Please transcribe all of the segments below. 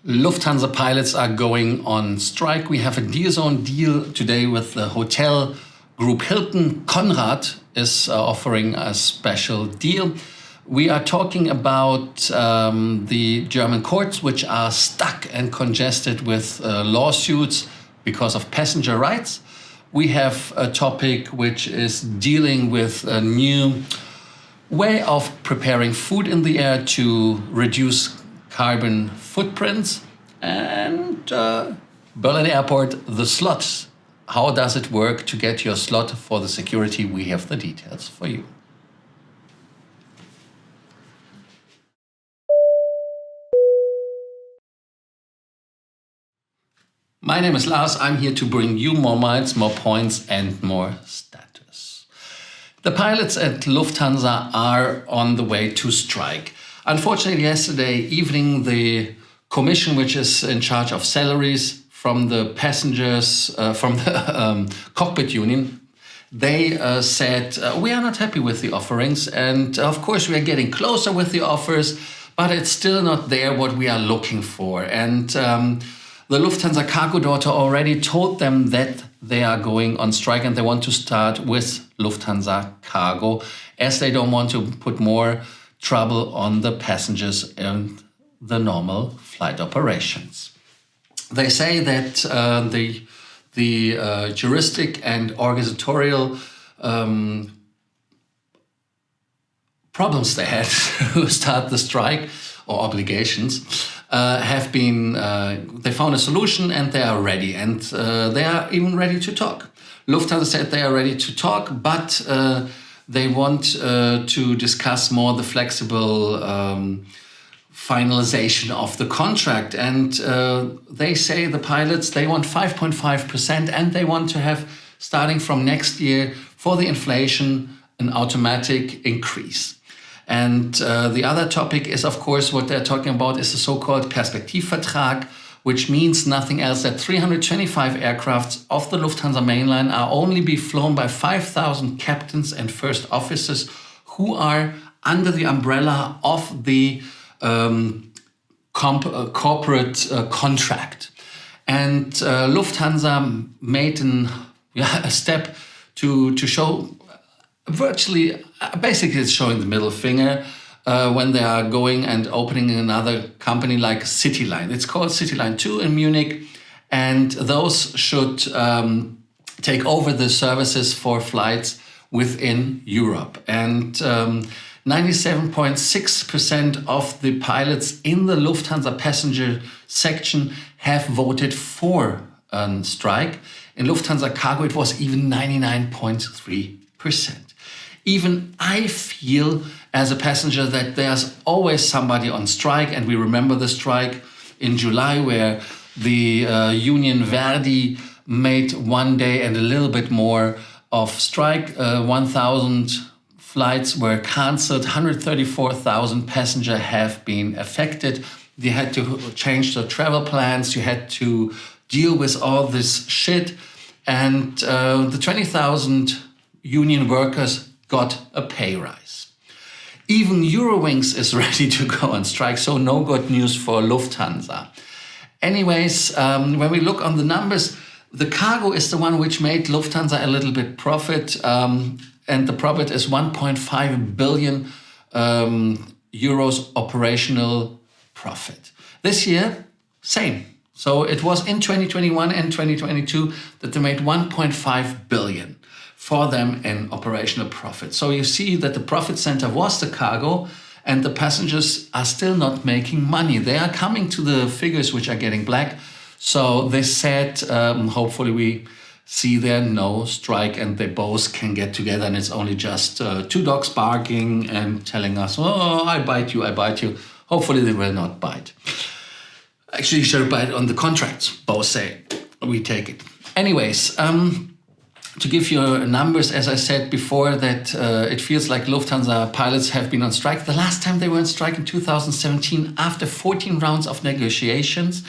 Lufthansa pilots are going on strike. We have a deal zone deal today with the hotel group Hilton. CONRAD is offering a special deal. We are talking about the German courts, which are stuck and congested with lawsuits because of passenger rights. We have a topic which is dealing with a new way of preparing food in the air to reduce carbon footprints. And Berlin Airport, the slots. How does it work to get your slot for the security? We have the details for you. My name is Lars. I'm here to bring you more miles, more points, and more status. The pilots at Lufthansa are on the way to strike. Unfortunately, yesterday evening, the commission, which is in charge of salaries from the passengers, from the cockpit union, they said, we are not happy with the offerings. And of course, we are getting closer with the offers, but it's still not there what we are looking for. And the Lufthansa cargo daughter already told them that they are going on strike and they want to start with Lufthansa Cargo, as they don't want to put more trouble on the passengers and the normal flight operations. They say that the juristic and organizational problems they had to start the strike, or obligations, have been, they found a solution and they are ready, and they are even ready to talk. Lufthansa said they are ready to talk, but they want to discuss more the flexible finalization of the contract. And they say, the pilots, they want 5.5%, and they want to have, starting from next year, for the inflation, an automatic increase. And the other topic is, of course, what they're talking about is the so-called Perspektivvertrag, which means nothing else that 325 aircraft of the Lufthansa mainline are only be flown by 5,000 captains and first officers who are under the umbrella of the corporate contract. And Lufthansa made a step to show virtually, basically it's showing the middle finger when they are going and opening another company like CityLine. It's called CityLine 2 in Munich, and those should take over the services for flights within Europe. And 97.6% of the pilots in the Lufthansa passenger section have voted for a strike. In Lufthansa Cargo, it was even 99.3%. Even I feel as a passenger that there's always somebody on strike, and we remember the strike in July where the union Verdi made one day and a little bit more of strike. 1,000 flights were cancelled, 134,000 passengers have been affected. They had to change their travel plans, you had to deal with all this shit, and the 20,000 union workers got a pay rise. Even Eurowings is ready to go on strike, so no good news for Lufthansa. Anyways, when we look on the numbers, the cargo is the one which made Lufthansa a little bit profit, and the profit is 1.5 billion euros operational profit. This year, same. So it was in 2021 and 2022 that they made 1.5 billion. For them in operational profit. So you see that the profit center was the cargo, and the passengers are still not making money. They are coming to the figures which are getting black. So they said, hopefully we see there no strike and they both can get together, and it's only just two dogs barking and telling us, oh, I bite you, I bite you. Hopefully they will not bite. Actually, you should bite on the contracts. Both say, we take it. Anyways, to give you numbers, as I said before, that it feels like Lufthansa pilots have been on strike. The last time they were on strike in 2017 after 14 rounds of negotiations,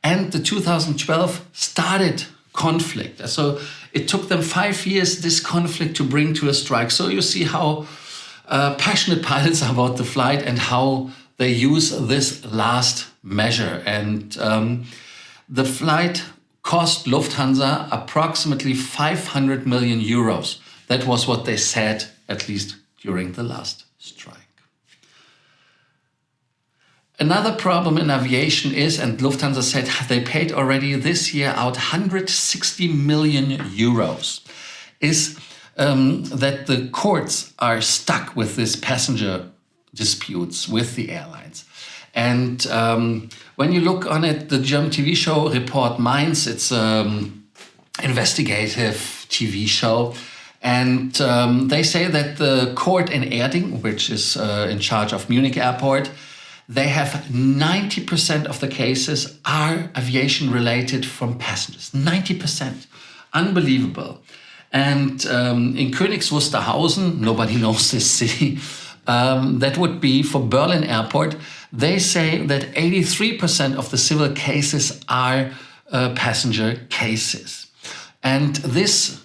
and the 2012 started conflict. So it took them 5 years, this conflict, to bring to a strike. So you see how passionate pilots are about the flight and how they use this last measure. And the flight cost Lufthansa approximately 500 million euros. That was what they said, at least during the last strike. Another problem in aviation is, and Lufthansa said they paid already this year out 160 million euros, is that the courts are stuck with this passenger disputes with the airlines. And when you look on it, the German TV show Report Mainz, it's investigative TV show. And they say that the court in Erding, which is in charge of Munich Airport, they have 90% of the cases are aviation related from passengers. 90%. Unbelievable. And in Königs Wusterhausen, nobody knows this city, that would be for Berlin Airport, they say that 83% of the civil cases are passenger cases. And this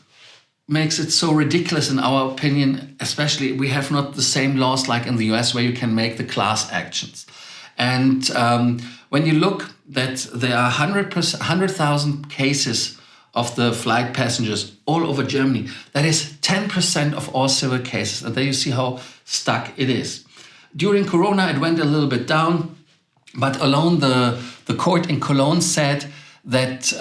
makes it so ridiculous in our opinion, especially we have not the same laws like in the US where you can make the class actions. And when you look that there are 100,000 cases of the flight passengers all over Germany, that is 10% of all civil cases. And there you see how stuck it is. During Corona, it went a little bit down, but alone the court in Cologne said that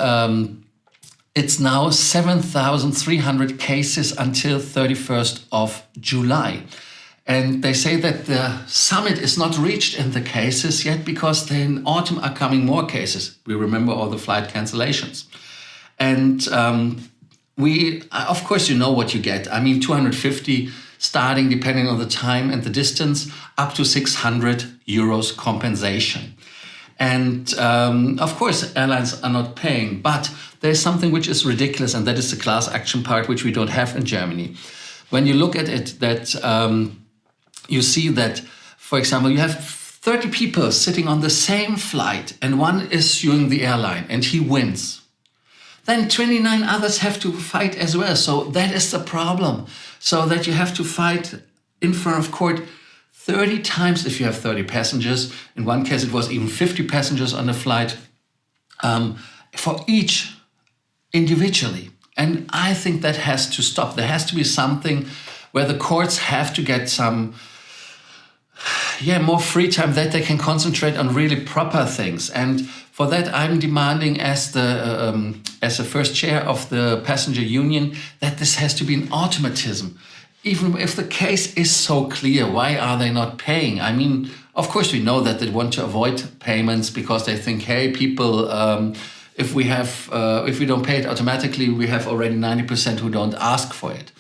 it's now 7,300 cases until 31st of July. And they say that the summit is not reached in the cases yet because in autumn are coming more cases. We remember all the flight cancellations. And of course, you know what you get. I mean, 250 starting, depending on the time and the distance, up to 600 euros compensation. And of course, airlines are not paying, but there's something which is ridiculous, and that is the class action part, which we don't have in Germany. When you look at it, that you see that, for example, you have 30 people sitting on the same flight, and one is suing the airline, and he wins. Then 29 others have to fight as well. So that is the problem. So that you have to fight in front of court 30 times if you have 30 passengers. In one case, it was even 50 passengers on the flight for each individually. And I think that has to stop. There has to be something where the courts have to get some more free time that they can concentrate on really proper things. And for that, I'm demanding as the first chair of the passenger union that this has to be an automatism. Even if the case is so clear, why are they not paying? I mean, of course, we know that they want to avoid payments because they think, hey, people, if we don't pay it automatically, we have already 90% who don't ask for it.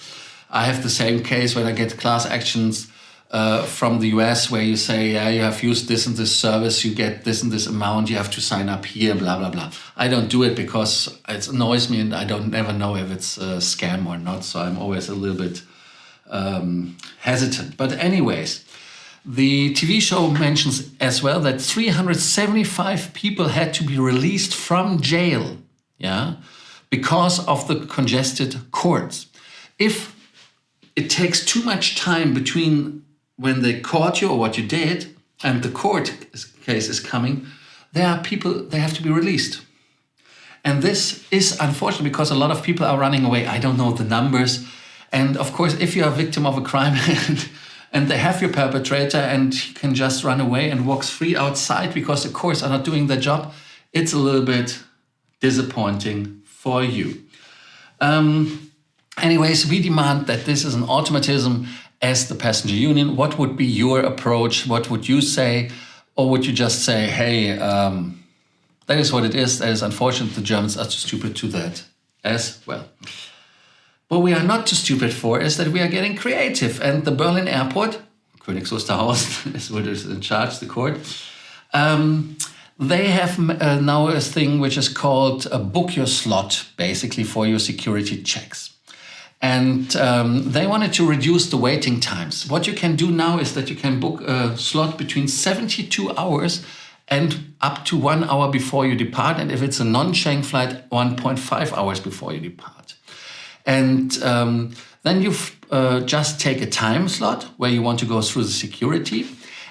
I have the same case when I get class actions from the US where you say, yeah, you have used this and this service, you get this and this amount, you have to sign up here, blah, blah, blah. I don't do it because it annoys me and I never know if it's a scam or not. So I'm always a little bit hesitant. But anyways, the TV show mentions as well that 375 people had to be released from jail, because of the congested courts. If it takes too much time between when they caught you or what you did and the court case is coming, there are people, they have to be released. And this is unfortunate because a lot of people are running away. I don't know the numbers. And of course, if you're a victim of a crime and they have your perpetrator and he can just run away and walks free outside because the courts are not doing their job, it's a little bit disappointing for you. Anyways, we demand that this is an automatism as the passenger union. What would be your approach? What would you say? Or would you just say, hey, that is what it is. That is unfortunate. The Germans are too stupid to that as well. What we are not too stupid for is that we are getting creative. And the Berlin airport, Königs Wusterhausen is what is in charge, the court, they have now a thing which is called book your slot, basically for your security checks. And they wanted to reduce the waiting times. What you can do now is that you can book a slot between 72 hours and up to 1 hour before you depart. And if it's a non-Schengen flight, 1.5 hours before you depart. And then you just take a time slot where you want to go through the security.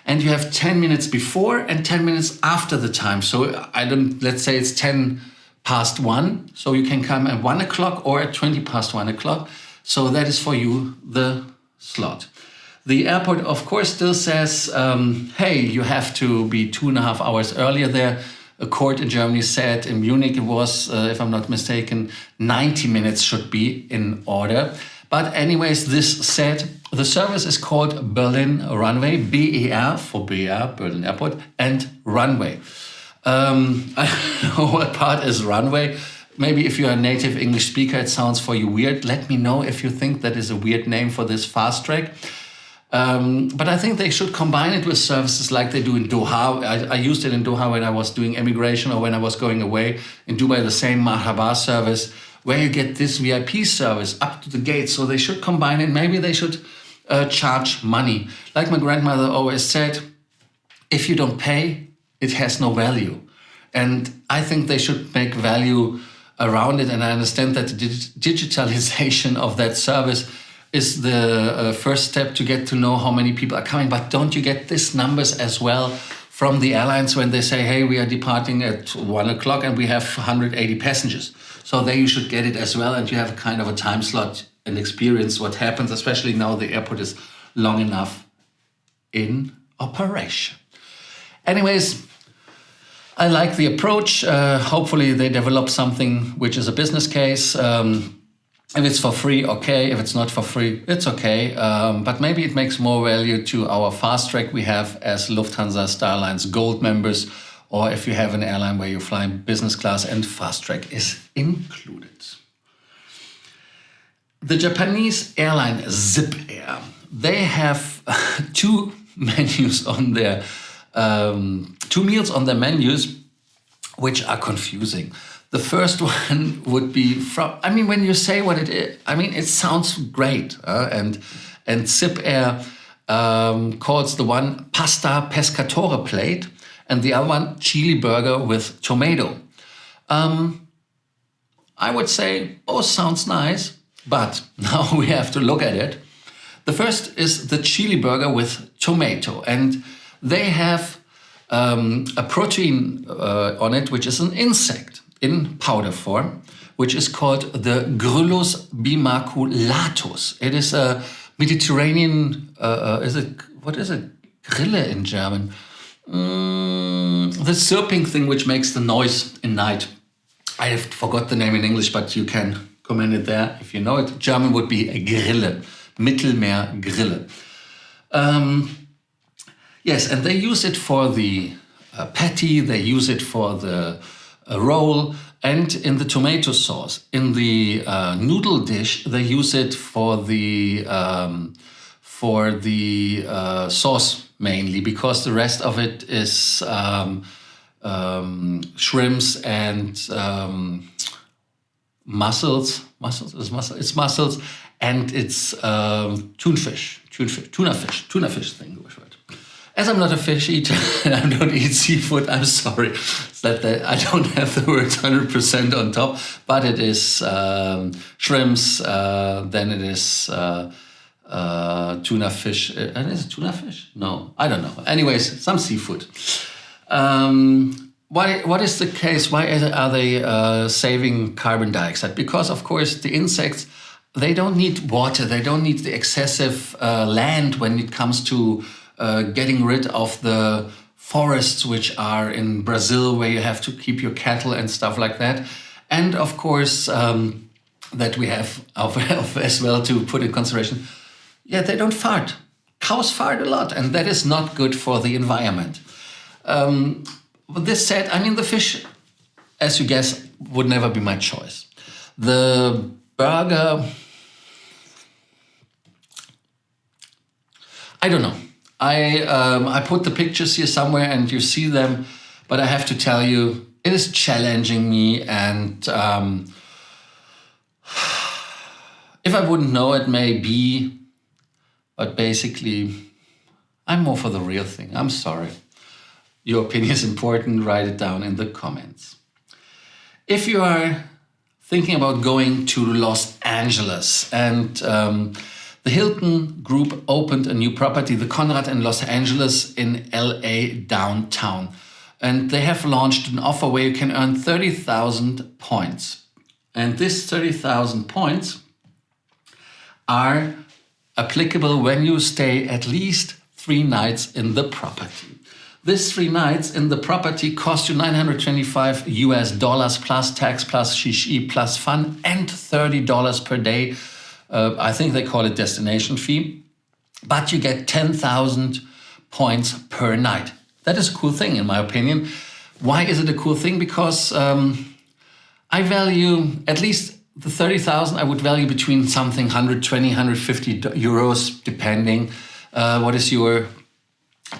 and you have 10 minutes before and 10 minutes after the time. So let's say it's 10 past 1, so you can come at 1 o'clock or at 20 past 1 o'clock. So that is for you the slot. The airport, of course, still says, hey, you have to be 2.5 hours earlier there. A court in Germany said, in Munich it was, if I'm not mistaken, 90 minutes should be in order. But anyways, this said, the service is called Berlin Runway, BER for BER, Berlin Airport, and Runway. I don't know what part is runway. Maybe if you're a native English speaker, it sounds for you weird. Let me know if you think that is a weird name for this fast track. But I think they should combine it with services like they do in Doha. I used it in Doha when I was doing immigration or when I was going away. In Dubai, the same Marhaba service, where you get this VIP service up to the gate. So they should combine it. Maybe they should charge money. Like my grandmother always said, if you don't pay, it has no value. And I think they should make value around it. And I understand that the digitalization of that service is the first step to get to know how many people are coming. But don't you get these numbers as well from the airlines when they say, hey, we are departing at 1 o'clock and we have 180 passengers. So there you should get it as well. And you have kind of a time slot and experience what happens, especially now the airport is long enough in operation. Anyways, I like the approach. Hopefully they develop something which is a business case. If it's for free, okay. If it's not for free, it's okay. But maybe it makes more value to our fast track we have as Lufthansa Starlines Gold members, or if you have an airline where you're flying business class and fast track is included. The Japanese airline Zipair, they have two menus on their 2 meals on their menus, which are confusing. The first one would be when you say what it is, it sounds great. And Zipair calls the one pasta pescatore plate and the other one chili burger with tomato. I would say both sounds nice, but now we have to look at it. The first is the chili burger with tomato, and they have a protein on it, which is an insect in powder form, which is called the Gryllus bimaculatus. It is a Mediterranean, what is it? Grille in German. The chirping thing which makes the noise in night. I have forgot the name in English, but you can comment it there if you know it. German would be a Grille, Mittelmeergrille. Yes, and they use it for the patty, they use it for the roll, and in the tomato sauce. In the noodle dish, they use it for the sauce mainly, because the rest of it is shrimps and mussels. It's mussels, and it's tuna fish thing. As I'm not a fish eater and I don't eat seafood, I'm sorry that I don't have the word 100% on top, but it is shrimps, then it is tuna fish. Is it tuna fish? No, I don't know. Anyways, some seafood. What is the case? Why are they saving carbon dioxide? Because, of course, the insects, they don't need water. They don't need the excessive land when it comes to getting rid of the forests which are in Brazil, where you have to keep your cattle and stuff like that. And of course, that we have as well to put in consideration. Yeah, they don't fart. Cows fart a lot, and that is not good for the environment. With this said, the fish, as you guess, would never be my choice. The burger, I don't know. I put the pictures here somewhere and you see them, but I have to tell you, it is challenging me, and if I wouldn't know, it may be, but basically, I'm more for the real thing. I'm sorry. Your opinion is important. Write it down in the comments. If you are thinking about going to Los Angeles, and The Hilton Group opened a new property, the CONRAD in Los Angeles in LA downtown. And they have launched an offer where you can earn 30,000 points. And this 30,000 points are applicable when you stay at least 3 nights in the property. This 3 nights in the property cost you $925 US plus tax, plus shishi, plus fun, and $30 per day. I think they call it destination fee. But you get 10,000 points per night. That is a cool thing, in my opinion. Why is it a cool thing? Because I value at least the 30,000. I would value between something 120, 150 euros, depending. What is your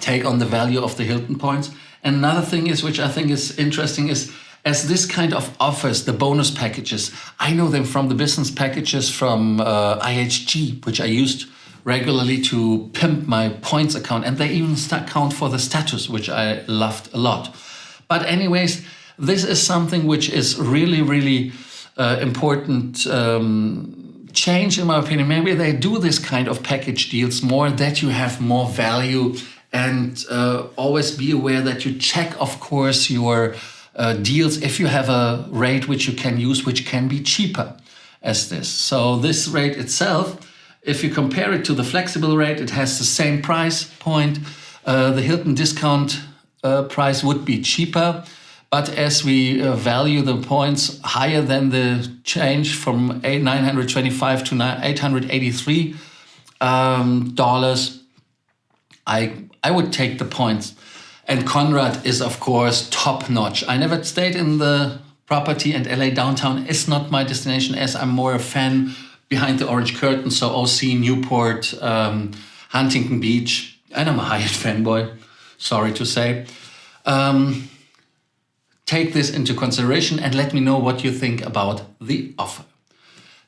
take on the value of the Hilton points? And another thing is, which I think is interesting, is as this kind of offers, the bonus packages, I know them from the business packages from IHG, which I used regularly to pimp my points account, and they even count for the status, which I loved a lot. But anyways, this is something which is really, really important change, in my opinion. Maybe they do this kind of package deals more, that you have more value, and always be aware that you check, of course, your deals if you have a rate which you can use, which can be cheaper as this. So this rate itself, if you compare it to the flexible rate, it has the same price point. The Hilton discount price would be cheaper, but as we value the points higher than the change from $925 to $883 dollars, I would take the points. And CONRAD is, of course, top notch. I never stayed in the property, and LA downtown is not my destination, as I'm more a fan behind the orange curtain. So OC, Newport, Huntington Beach, and I'm a Hyatt fanboy, sorry to say. Take this into consideration and let me know what you think about the offer.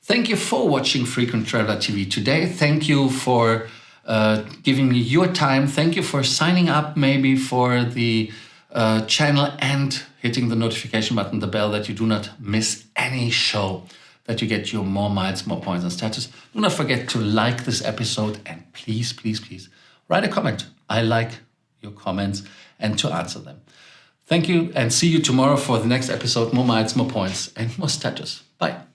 Thank you for watching Frequent Traveler TV today. Thank you for giving me your time. Thank you for signing up maybe for the channel and hitting the notification button, the bell, that you do not miss any show, that you get your more miles, more points and status. Do not forget to like this episode, and please, please, please write a comment. I like your comments and to answer them. Thank you, and see you tomorrow for the next episode. More miles, more points and more status. Bye.